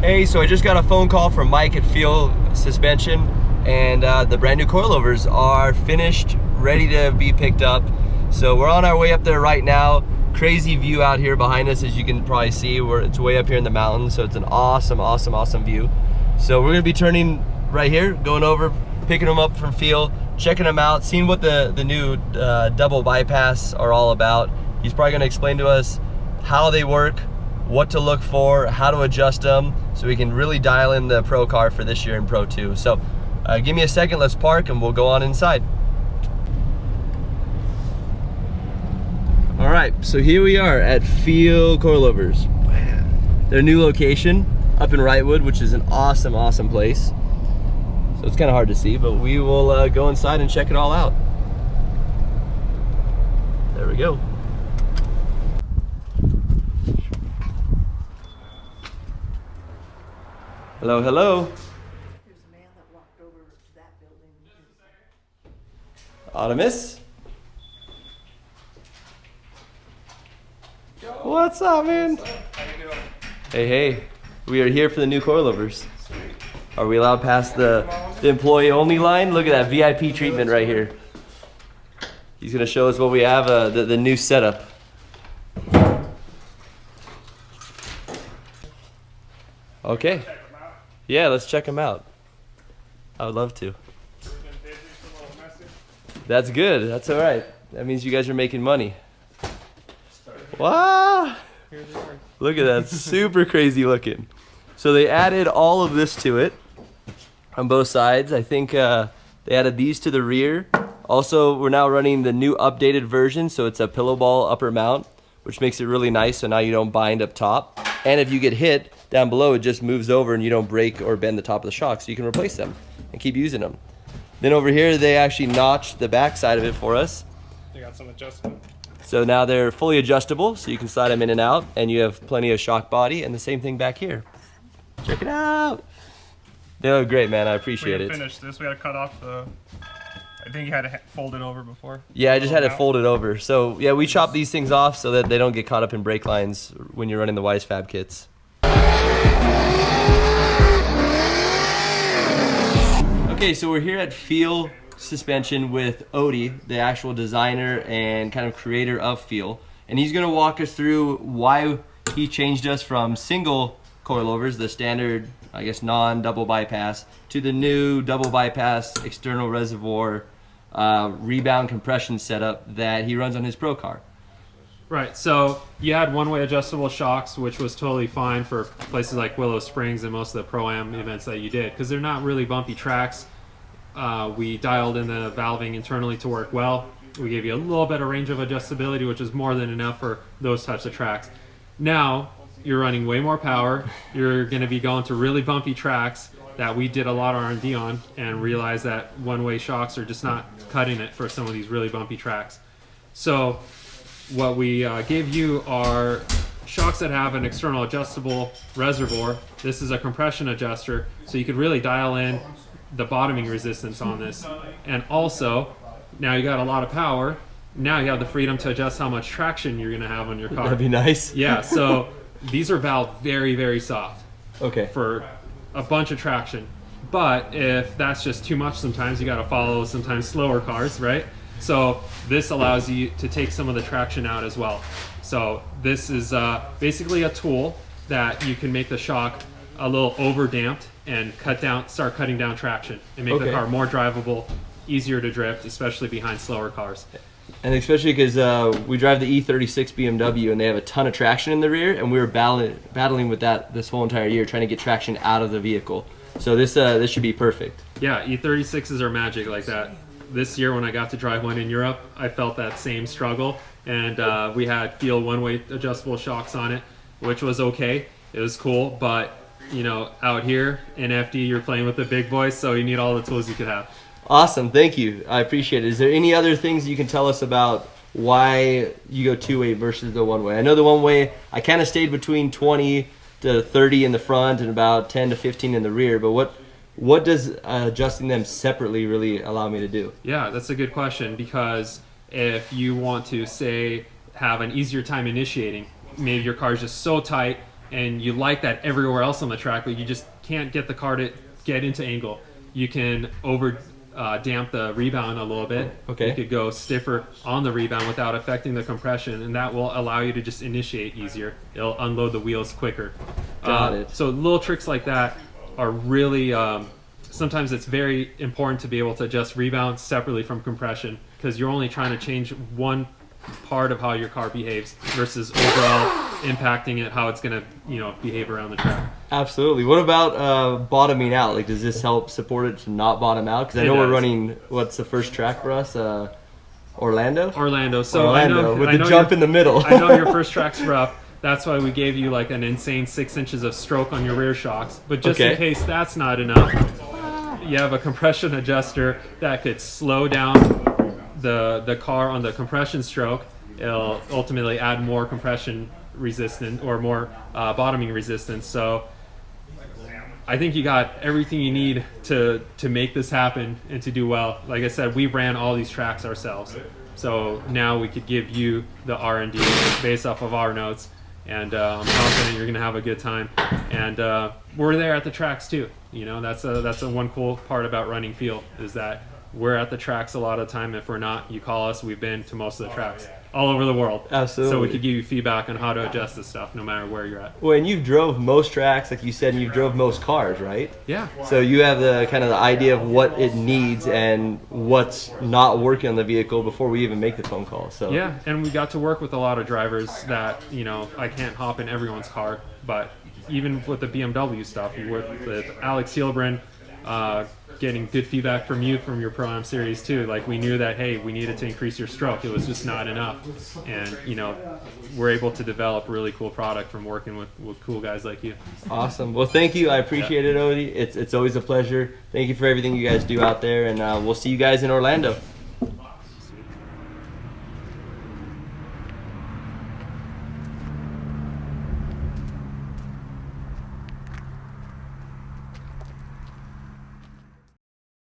Hey, so I just got a phone call from Mike at Feal Suspension, and the brand new coilovers are finished, ready to be picked up. So we're on our way up there right now. Crazy view out here behind us, as you can probably see. It's way up here in the mountains, so it's an awesome view. So we're gonna be turning right here, going over, picking them up from Feal, checking them out, seeing what the new double bypass are all about. He's probably gonna explain to us how they work, what to look for, how to adjust them, so we can really dial in the Pro car for this year in Pro 2. So give me a second, let's park and we'll go on inside. All right, so here we are at Feal Coilovers. Their new location up in Wrightwood, which is an awesome place. So it's kind of hard to see, but we will go inside and check it all out. There we go. Hello, hello. There's a man that walked over to that building. Artemis. What's up, man? How you doing? Hey. We are here for the new coilovers. Are we allowed past the employee only line? Look at that VIP treatment right here. He's gonna show us what we have, the new setup. Okay. Yeah, let's check them out. I would love to. That's good. That's all right. That means you guys are making money. Wow! Look at that. Super crazy looking. So they added all of this to it on both sides. I think they added these to the rear. Also, we're now running the new updated version, so it's a pillow ball upper mount, which makes it really nice, so now you don't bind up top. And if you get hit down below, it just moves over and you don't break or bend the top of the shock, so you can replace them and keep using them. Then over here, they actually notched the back side of it for us. They got some adjustment. So now they're fully adjustable, so you can slide them in and out, and you have plenty of shock body, and the same thing back here. Check it out. They look great, man. I appreciate it. We finished this. We had to cut off the. I think you had to fold it over before. Yeah, I just had it folded over. So yeah, we chop these things off so that they don't get caught up in brake lines when you're running the Wise Fab kits. Okay, so we're here at Feal Suspension with Odie, the actual designer and kind of creator of Feal, and he's going to walk us through why he changed us from single coilovers, the standard, I guess, non-double bypass, to the new double bypass external reservoir rebound compression setup that he runs on his Pro car. Right, so you had one-way adjustable shocks, which was totally fine for places like Willow Springs and most of the Pro-Am events that you did, because they're not really bumpy tracks. We dialed in the valving internally to work well. We gave you a little bit of range of adjustability, which is more than enough for those types of tracks. Now, you're running way more power. You're going to be going to really bumpy tracks that we did a lot of R&D on and realized that one-way shocks are just not cutting it for some of these really bumpy tracks. So what we gave you are shocks that have an external adjustable reservoir. This is a compression adjuster, so you could really dial in the bottoming resistance on this. And also, now you got a lot of power. Now you have the freedom to adjust how much traction you're going to have on your car. That'd be nice. Yeah, so these are valved very soft. Okay. For a bunch of traction. But if that's just too much, sometimes you got to follow sometimes slower cars, right? So this allows you to take some of the traction out as well. So this is basically a tool that you can make the shock a little over damped and start cutting down traction and make the car more drivable, easier to drift, especially behind slower cars. And especially because we drive the E36 BMW and they have a ton of traction in the rear, and we were battling with that this whole entire year, trying to get traction out of the vehicle. So this should be perfect. Yeah, E36s are magic like that. This year when I got to drive one in Europe, I felt that same struggle, and we had Feal one-way adjustable shocks on it, which was okay. It was cool, but you know, out here in FD, you're playing with the big boys, so you need all the tools you could have. Awesome, thank you. I appreciate it. Is there any other things you can tell us about why you go two-way versus the one-way? I know the one-way, I kind of stayed between 20 to 30 in the front and about 10 to 15 in the rear, but what does adjusting them separately really allow me to do? Yeah, that's a good question, because if you want to, say, have an easier time initiating, maybe your car is just so tight and you like that everywhere else on the track, but you just can't get the car to get into angle, you can over damp the rebound a little bit. Okay. You could go stiffer on the rebound without affecting the compression, and that will allow you to just initiate easier. It'll unload the wheels quicker. Got it. So little tricks like that are really, sometimes it's very important to be able to adjust rebound separately from compression, because you're only trying to change one part of how your car behaves versus overall impacting it, how it's going to, you know, behave around the track. Absolutely. What about bottoming out? Like, does this help support it to not bottom out? Because I know we're running, what's the first track for us? Orlando? Orlando. So Orlando, with I the know jump in the middle. I know your first track's rough. That's why we gave you like an insane 6 inches of stroke on your rear shocks. But just in case that's not enough, you have a compression adjuster that could slow down the car on the compression stroke. It'll ultimately add more compression resistance or more bottoming resistance. So I think you got everything you need to make this happen and to do well. Like I said, we ran all these tracks ourselves, so now we could give you the R&D based off of our notes, and I'm confident you're gonna have a good time. And we're there at the tracks too. You know, that's a one cool part about running Feal, is that we're at the tracks a lot of the time. If we're not, you call us. We've been to most of the tracks all over the world. Absolutely. So we could give you feedback on how to adjust this stuff no matter where you're at. Well, and you've drove most tracks, like you said, and you've drove most cars, right? Yeah. So you have the kind of the idea of what it needs and what's not working on the vehicle before we even make the phone call. So yeah, and we got to work with a lot of drivers that, you know, I can't hop in everyone's car, but even with the BMW stuff, we worked with Alex Heilbrunn, getting good feedback from you from your Pro-Am series too. Like, we knew that, hey, we needed to increase your stroke. It was just not enough. And, you know, we're able to develop really cool product from working with cool guys like you. Awesome. Well, thank you. I appreciate it, Odie. It's always a pleasure. Thank you for everything you guys do out there, and we'll see you guys in Orlando.